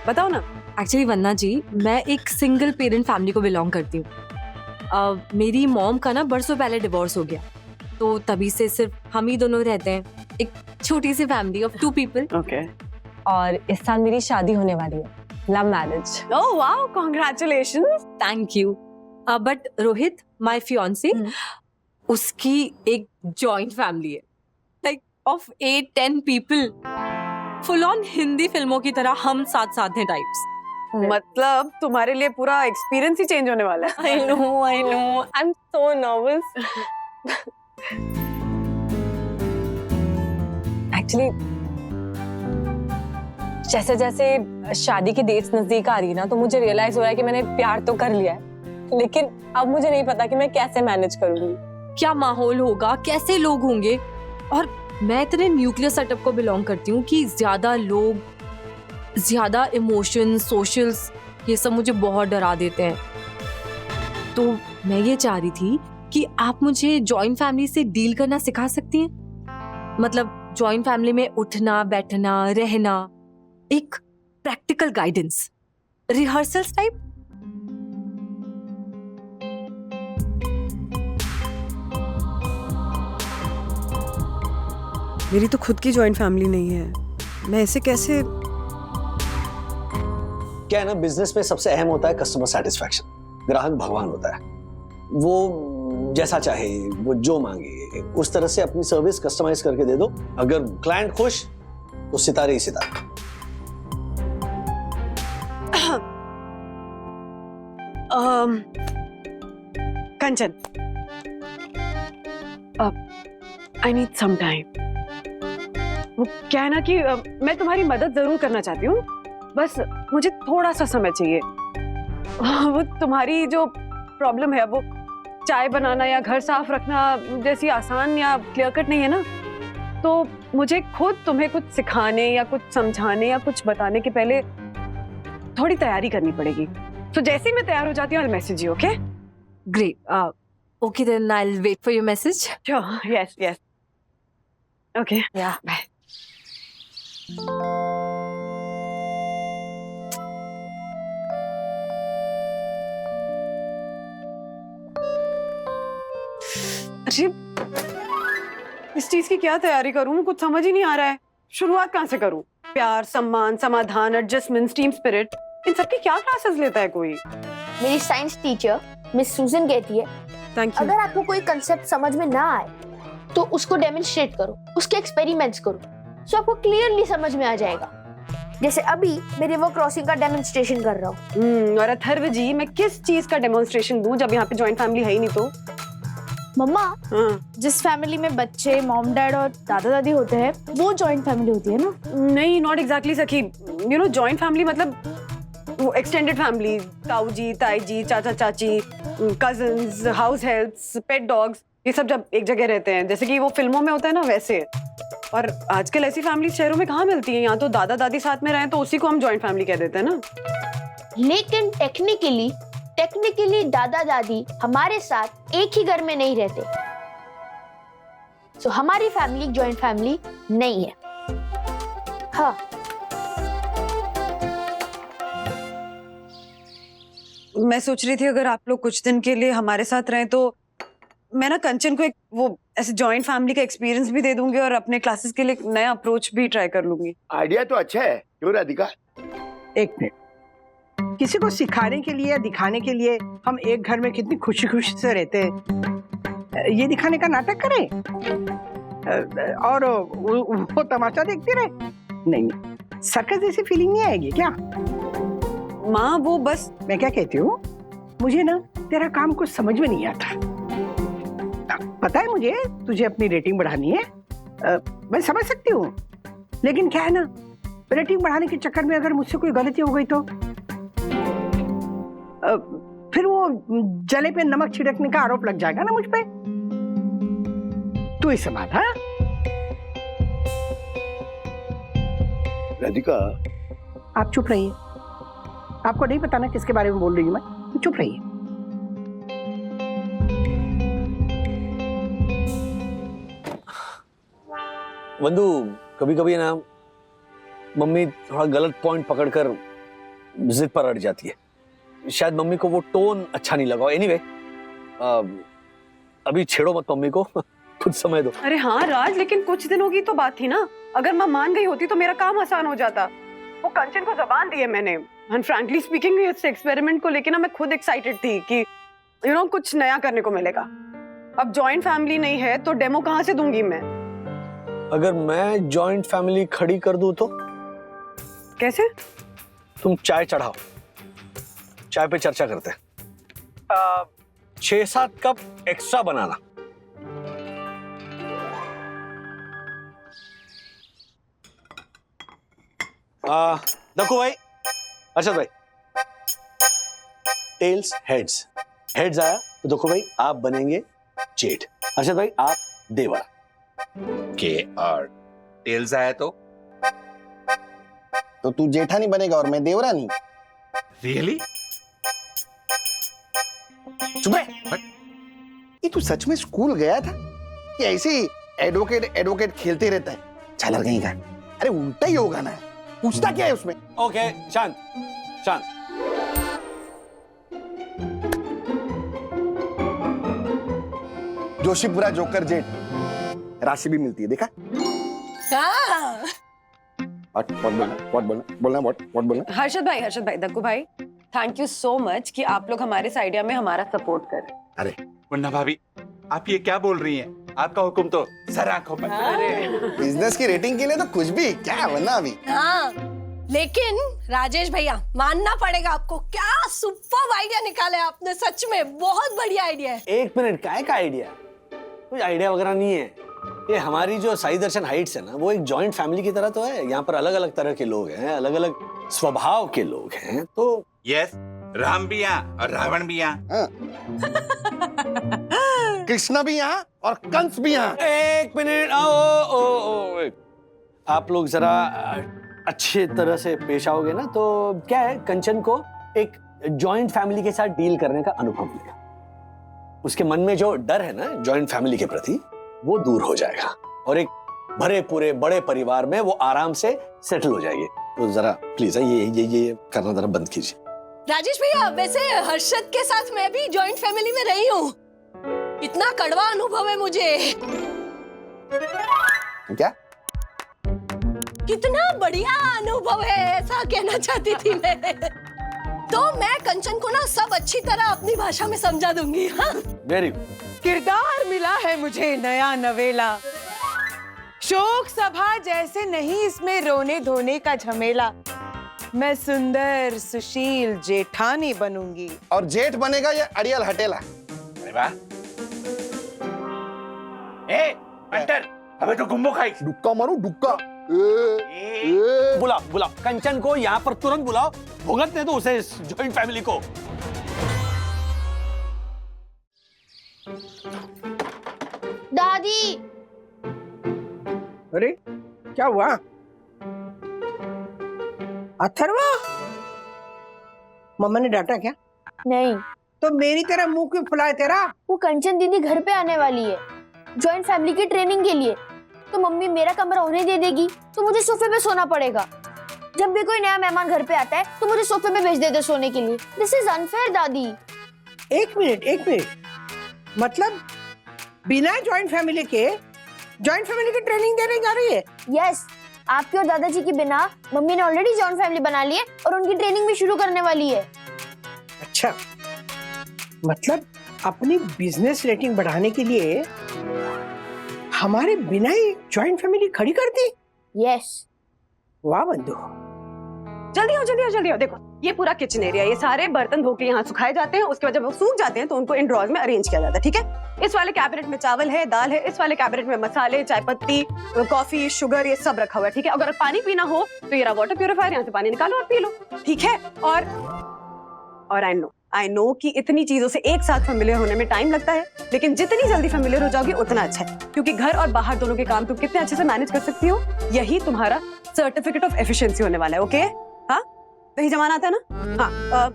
बताओ ना। एक्चुअली वंदना जी, मैं एक सिंगल पेरेंट फैमिली को बिलोंग करती हूँ। मेरी मॉम का ना बरसों पहले डिवोर्स हो गया, तो तभी से सिर्फ हम ही दोनों रहते हैं, एक छोटी सी फैमिली ऑफ 2 पीपल। ओके। और इस साल मेरी शादी होने वाली है, love marriage. Oh wow, congratulations. Thank you. But Rohit, my fiance, उसकी एक जॉइंट फैमिली है, like of 8-10 people, full on Hindi फिल्मों की तरह हम साथ साथ हैं टाइप्स। मतलब तुम्हारे लिए पूरा एक्सपीरियंस ही चेंज होने वाला है। I know, I am so nervous. Actually जैसे जैसे शादी की डेट्स नजदीक आ रही है ना, तो मुझे रियलाइज हो रहा है कि मैंने प्यार तो कर लिया है, लेकिन अब मुझे नहीं पता कि मैं कैसे मैनेज करूंगी। क्या माहौल होगा, कैसे लोग होंगे। और मैं इतने न्यूक्लियर सेटअप को बिलोंग करती हूँ कि ज्यादा लोग, ज्यादा इमोशन, सोशल्स, ये सब मुझे बहुत डरा देते हैं। तो मैं ये चाह रही थी कि आप मुझे जॉइंट फैमिली से डील करना सिखा सकती हैं। मतलब जॉइंट फैमिली में उठना, बैठना, रहना, एक प्रैक्टिकल गाइडेंस, रिहर्सल्स टाइप। मेरी तो खुद की जॉइंट फैमिली नहीं है, मैं ऐसे कैसे। क्या है ना, बिजनेस में सबसे अहम होता है कस्टमर सेटिस्फैक्शन। ग्राहक भगवान होता है, वो जैसा चाहे, वो जो मांगे उस तरह से अपनी सर्विस कस्टमाइज करके दे दो। अगर क्लाइंट खुश तो सितारे ही सितारे। कंचन, आई नीड सम टाइम। वो क्या है ना कि मैं तुम्हारी मदद जरूर करना चाहती हूँ, बस मुझे थोड़ा सा समय चाहिए। वो तुम्हारी जो प्रॉब्लम है, वो चाय बनाना या घर साफ रखना जैसी आसान या क्लियर कट नहीं है ना। तो मुझे खुद तुम्हें कुछ सिखाने या कुछ समझाने या कुछ बताने के पहले थोड़ी तैयारी करनी पड़ेगी। तो जैसे ही मैं तैयार हो जाती हूँ, I'll message you, okay? Great. Okay, then I'll wait for your message. Sure. Yes, yes. Okay. Yeah. Bye. अरे, इस चीज की क्या तैयारी करूं, कुछ समझ ही नहीं आ रहा है। शुरुआत कहाँ से करूं? प्यार, सम्मान, समाधान, एडजस्टमेंट, टीम स्पिरिट, इन सब की क्या क्लासेस लेता है कोई? मेरी साइंस टीचर मिस सूजन कहती है, अगर आपको कोई कंसेप्ट समझ में ना आए तो उसको डेमोन्स्ट्रेट करो, उसके एक्सपेरिमेंट्स करो, तो आपको क्लियरली समझ में आ जाएगा। जैसे अभी मैं रिवर क्रॉसिंग का डेमोन्स्ट्रेशन कर रहा हूँ। और अथर्व जी, मैं किस चीज का डेमोन्स्ट्रेशन दूं जब यहाँ पे जॉइंट फैमिली है ही नहीं? तो मम्मा, जिस फैमिली में बच्चे, मॉम डैड और दादा दादी होते हैं, वो जॉइंट फैमिली होती है ना? नहीं, नॉट एग्जैक्टली सखी। यू नो, जॉइंट फैमिली मतलब वो एक्सटेंडेड फैमिली, ताऊ जी, ताई जी, चाचा चाची, कजिन्स, हाउस हेल्प्स, पेट डॉग्स, ये सब जब एक जगह रहते हैं, जैसे कि वो फिल्मों में होता है ना, वैसे। और आजकल ऐसी फैमिली शहरों में कहाँ मिलती है? यहाँ तो दादा दादी साथ में रहे तो उसी को हम जॉइंट फैमिली कह देते हैं ना। लेकिन टेक्निकली दादा दादी हमारे साथ एक ही घर में नहीं रहते, तो हमारी फैमिली जॉइंट फैमिली नहीं है। हाँ, मैं सोच रही थी अगर आप लोग कुछ दिन के लिए हमारे साथ रहें तो मैं ना कंचन को एक वो ऐसे जॉइंट फैमिली का एक्सपीरियंस भी दे दूंगी और अपने क्लासेस के लिए एक नया अप्रोच भी ट्राई कर लूंगी। आइडिया तो अच्छा है, क्यों राधिका? एक मिनट, किसी को सिखाने के लिए, दिखाने के लिए हम एक घर में कितनी खुशी खुशी से रहते हैं, ये दिखाने का नाटक करें और वो तमाशा देखते रहे? नहीं, सर्कस जैसी फीलिंग नहीं आएगी क्या? माँ, वो बस मैं क्या कहती हूँ, मुझे ना तेरा काम कुछ समझ में नहीं आता। पता है मुझे तुझे अपनी रेटिंग बढ़ानी है, मैं समझ सकती हूँ, लेकिन क्या है ना, रेटिंग बढ़ाने के चक्कर में अगर मुझसे कोई गलती हो गई तो फिर वो जले पे नमक छिड़कने का आरोप लग जाएगा ना मुझ पे। तू इसे बात। हाँ राधिका, आप चुप रहिए, आपको नहीं पता ना किसके बारे में बोल रही हूँ मैं, तो चुप रहिए। वंदू, कभी कभी ना मम्मी थोड़ा गलत पॉइंट पकड़कर जिद पर अड़ जाती है। शायद मम्मी को वो टोन अच्छा नहीं लगा। एनीवे, अभी छेड़ो मत मम्मी को, कुछ समय दो। अरे हाँ राज, लेकिन कुछ दिनों की तो बात थी ना। अगर माँ मान गई होती तो मेरा काम आसान हो जाता। वो कंचन को जबान दी है मैंने, एंड फ्रैंकली स्पीकिंग इस एक्सपेरिमेंट को लेके ना मैं खुद एक्साइटेड थी कि यू नो कुछ नया करने को मिलेगा। अब जॉइंट फैमिली नहीं है तो डेमो कहाँ से दूंगी मैं? अगर मैं जॉइंट फैमिली खड़ी कर दूं तो? कैसे? तुम चाय चढ़ाओ, चाय पे चर्चा करते हैं। 6-7 कप एक्स्ट्रा बनाना। दक्कू भाई, अर्शद भाई, टेल्स हेड्स हेड्स आया तो देखो भाई आप बनेंगे जेठ, अर्षद भाई आप देवर के, और टेल्स आया तो तू जेठानी बनेगा और मैं देवरानी। रियली? चुप रह। ये तू सच में स्कूल गया था कि ऐसे ही एडवोकेट एडवोकेट खेलते रहता है? चालर कहीं का। अरे उल्टा ही होगा ना, पूछता क्या है उसमें? ओके शांत शांत। जोशीपुरा जोकर जेठ, राशि भी मिलती है, देखा? व्हाट बोलना? हर्षद भाई, दक्कू भाई, थैंक यू सो मच कि आप लोग हमारे इस आइडिया में हमारा सपोर्ट कर रहे हैं। अरे वन्ना भाभी, आप ये क्या बोल रही हैं? आपका हुक्म तो सर आंखों पर। बिजनेस की रेटिंग के लिए तो कुछ भी क्या वरना अभी। हाँ, लेकिन राजेश भैया मानना पड़ेगा आपको, क्या सुपर आइडिया निकाला है आपने, सच में बहुत बढ़िया आइडिया है। एक मिनट, काय का आइडिया? कोई आइडिया वगैरह नहीं है। ये हमारी जो साई दर्शन हाइट्स है ना, वो एक जॉइंट फैमिली की तरह तो है। यहाँ पर अलग अलग तरह के लोग हैं, अलग अलग स्वभाव के लोग हैं। तो यस, राम भी यहाँ और रावण भी यहाँ, कृष्णा भी यहाँ और कंस भी यहाँ। एक मिनट, आप लोग जरा अच्छे तरह से पेश आओगे ना तो क्या है, कंचन को एक जॉइंट फैमिली के साथ डील करने का अनुभव मिलेगा। उसके मन में जो डर है ना जॉइंट फैमिली के प्रति, वो दूर हो जाएगा और एक भरे पूरे बड़े परिवार में वो आराम से सेटल हो जाएगी। तो जरा प्लीज ये करना जरा बंद कीजिए। राजेश भैया, वैसे हर्षद के साथ मैं भी जॉइंट फैमिली में रही हूँ, इतना कड़वा अनुभव है मुझे। क्या? कितना बढ़िया अनुभव है, ऐसा कहना चाहती थी मैं। तो मैं कंचन को ना सब अच्छी तरह अपनी भाषा में समझा दूंगी। हाँ? Very good. किरदार मिला है मुझे नया नवेला, शोक सभा जैसे नहीं इसमें रोने धोने का झमेला। मैं सुंदर सुशील जेठानी बनूंगी। और जेठ बनेगा ये अड़ियल हटेला। अरे वाह। अंटर, अबे तो गुम्बो खाई। डुक्का मारू डुक्का। बुलाओ कंचन को यहाँ पर तुरंत बुलाओ, भुगतने दो उसे इस जॉइंट फैमिली को। दादी। अरे क्या हुआ? अथर्वा, मम्मा ने डांटा क्या? नहीं। तो मेरी तरह मुंह क्यों फुलाए तेरा? वो कंचन दीदी घर पे आने वाली है जॉइंट फैमिली की ट्रेनिंग के लिए, तो मम्मी मेरा कमरा उन्हें दे देगी, तो मुझे सोफे पे सोना पड़ेगा। जब भी कोई नया मेहमान घर पे आता है तो मुझे सोफे पे भेज देते सोने के लिए। दिस इज अनफेयर दादी। एक मिनट, मतलब बिना जॉइंट फैमिली के जॉइंट फैमिली की ट्रेनिंग देने जा रही है? यस, आपके और दादाजी के बिना मम्मी ने ऑलरेडी जॉइंट फैमिली बना ली है और उनकी ट्रेनिंग भी शुरू करने वाली है। अच्छा, मतलब अपनी बिजनेस रेटिंग बढ़ाने के लिए हमारे बिना ही जॉइंट फैमिली खड़ी कर दी? यस। वाह बंधु। जल्दी आओ। देखो, ये पूरा किचन एरिया, ये सारे बर्तन धो के यहाँ सुखाए जाते हैं। उसके बाद जब वो सूख जाते हैं तो उनको इन ड्रॉर्स में अरेंज किया जाता है। ठीक है, इस वाले कैबिनेट में चावल है, दाल है, इस वाले कैबिनेट में मसाले, चाय पत्ती, कॉफी, शुगर, ये सब रखा हुआ है। ठीक है, अगर पानी पीना हो तो ये रहा वाटर प्यूरिफायर, यहाँ से पानी निकालो और पी लो। ठीक है, और आई नो कि इतनी चीजों से एक साथ फेमिलियर होने में टाइम लगता है, लेकिन जितनी जल्दी फेमिलियर हो जाओगे उतना अच्छा है, क्योंकि घर और बाहर दोनों के काम तुम कितने अच्छे से मैनेज कर सकती हो, यही तुम्हारा सर्टिफिकेट ऑफ एफिशिएंसी होने वाला है। ओके? हाँ, दही जमाना आता है ना? हाँ,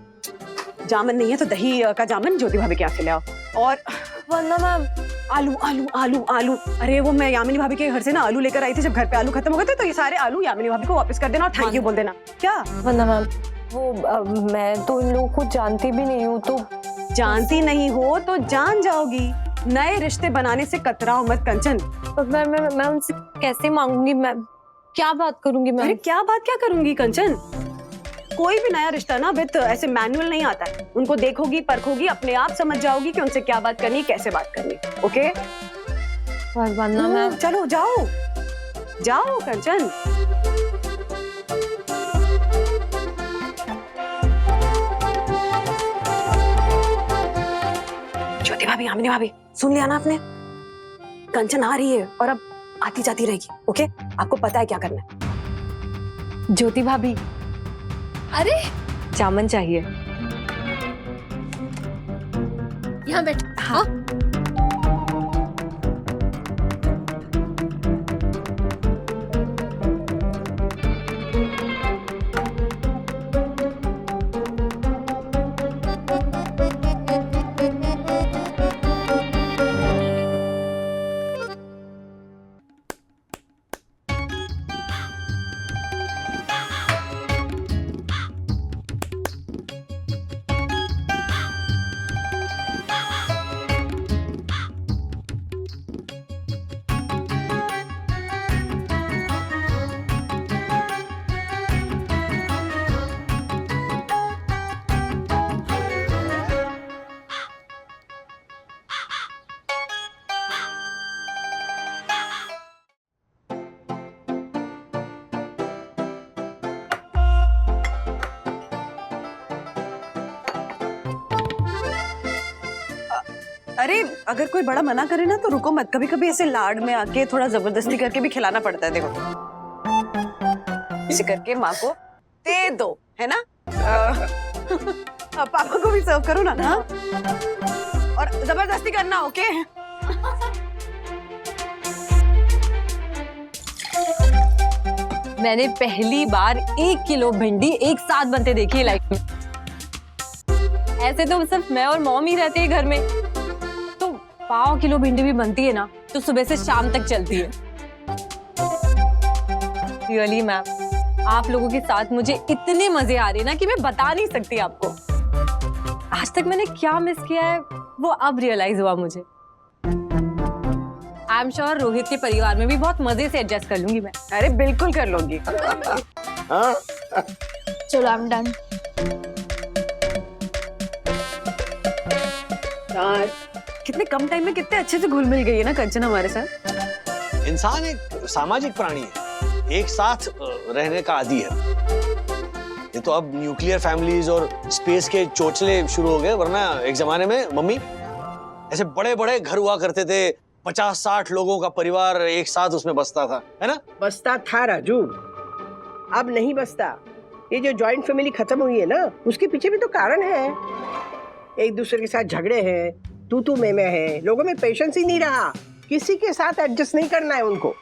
जामन नहीं है तो दही का जामन ज्योति भाभी के यहाँ से ले आओ। और वरना मैम आलू, अरे वो मैं यामिनी भाभी के घर से ना आलू लेकर आई थी, जब घर पे आलू खत्म हो गए थे तो ये सारे आलू यामिनी भाभी को वापस कर देना और थैंक यू बोल देना। क्या? वरना मैम, वो मैं तो इन लोगों को जानती भी नहीं हूँ। तो जानती नहीं हो तो जान जाओगी। नए रिश्ते बनाने से कतराओ मत कंचन। मैं उनसे कैसे मांगूंगी? मैं क्या बात करूंगी? मैं अरे क्या करूंगी कंचन? कोई भी नया रिश्ता ना विद ऐसे मैनुअल नहीं आता है। उनको देखोगी, परखोगी, अपने आप समझ जाओगी कि उनसे क्या बात करनी, कैसे बात करनी। ओके? वरना मैम, चलो जाओ कंचन। ज्योति भाभी, यामिनी भाभी, सुन लिया ना आपने? कंचन आ रही है और अब आती जाती रहेगी। ओके? आपको पता है क्या करना है। ज्योति भाभी, अरे जामन चाहिए। यहाँ बैठ। हाँ। अरे अगर कोई बड़ा मना करे ना तो रुको मत, कभी कभी ऐसे लाड में आके थोड़ा जबरदस्ती करके भी खिलाना पड़ता है। देखो इसे करके माँ को दे दो, है ना? पापा को भी सर्व करो ना। हाँ? और जबरदस्ती करना, ओके? मैंने पहली बार 1 किलो भिंडी एक साथ बनते देखी है लाइफ में। ऐसे तो सिर्फ मैं और मॉम ही रहते हैं घर में, तो 1/2 किलो भिंडी भी बनती है ना तो सुबह से शाम तक चलती है। रियली मैम, आप लोगों के साथ मुझे इतने मजे आ रहे हैं ना कि मैं बता नहीं सकती आपको। आज तक मैंने क्या मिस किया है वो अब रियलाइज हुआ मुझे। आई एम श्योर रोहित के परिवार में भी बहुत मजे से एडजस्ट कर लूंगी मैं। अरे बिल्कुल कर लूंगी। चलो आई एम डन। यार कितने कम टाइम में कितने अच्छे से घुल मिल गई है ना कंचन हमारे साथ। इंसान एक सामाजिक प्राणी है, एक साथ रहने का आदी है। ये तो अब न्यूक्लियर फैमिलीज और स्पेस के चोचले शुरू हो गए, वरना एक जमाने में मम्मी ऐसे बड़े बड़े घर हुआ करते थे, 50-60 लोगों का परिवार एक साथ उसमें बसता था, है ना? बसता था राजू, अब नहीं बसता। ये जो जॉइंट फैमिली खत्म हुई है ना, उसके पीछे भी तो कारण है। एक दूसरे के साथ झगड़े हैं, तू मैं है, लोगों में पेशेंस ही नहीं रहा, किसी के साथ एडजस्ट नहीं करना है उनको।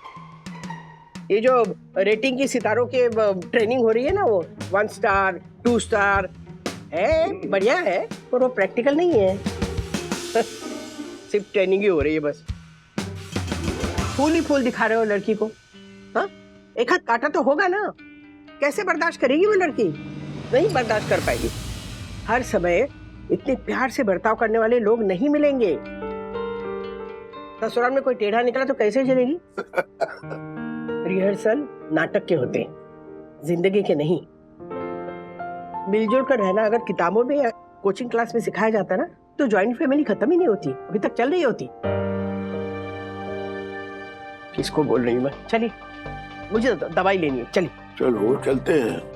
ये जो रेटिंग की सितारों के ट्रेनिंग हो रही है ना, वो 1 स्टार 2 स्टार है, बढ़िया है, पर वो प्रैक्टिकल नहीं है। सिर्फ ट्रेनिंग ही हो रही है बस। फूल ही फूल दिखा रहे हो लड़की को। हाँ, एक हाथ काटा तो होगा ना, कैसे बर्दाश्त करेगी वो लड़की? नहीं बर्दाश्त कर पाएगी। हर समय इतने प्यार से बर्ताव करने वाले लोग नहीं मिलेंगे। ससुराल में कोई टेढ़ा निकला तो कैसे चलेगी? रिहर्सल नाटक के होते हैं, जिंदगी के नहीं। मिलजुल कर रहना अगर किताबों में या कोचिंग क्लास में सिखाया जाता ना, तो जॉइंट फैमिली खत्म ही नहीं होती, अभी तक चल रही होती। किसको बोल रही हूँ मैं? चलिए, मुझे दवाई लेनी है, चलिए। चलो चलते हैं।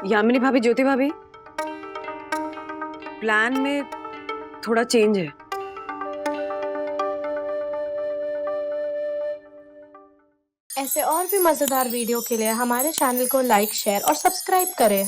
यामिनी भाभी, ज्योति भाभी, प्लान में थोड़ा चेंज है। ऐसे और भी मजेदार वीडियो के लिए हमारे चैनल को लाइक, शेयर और सब्सक्राइब करें।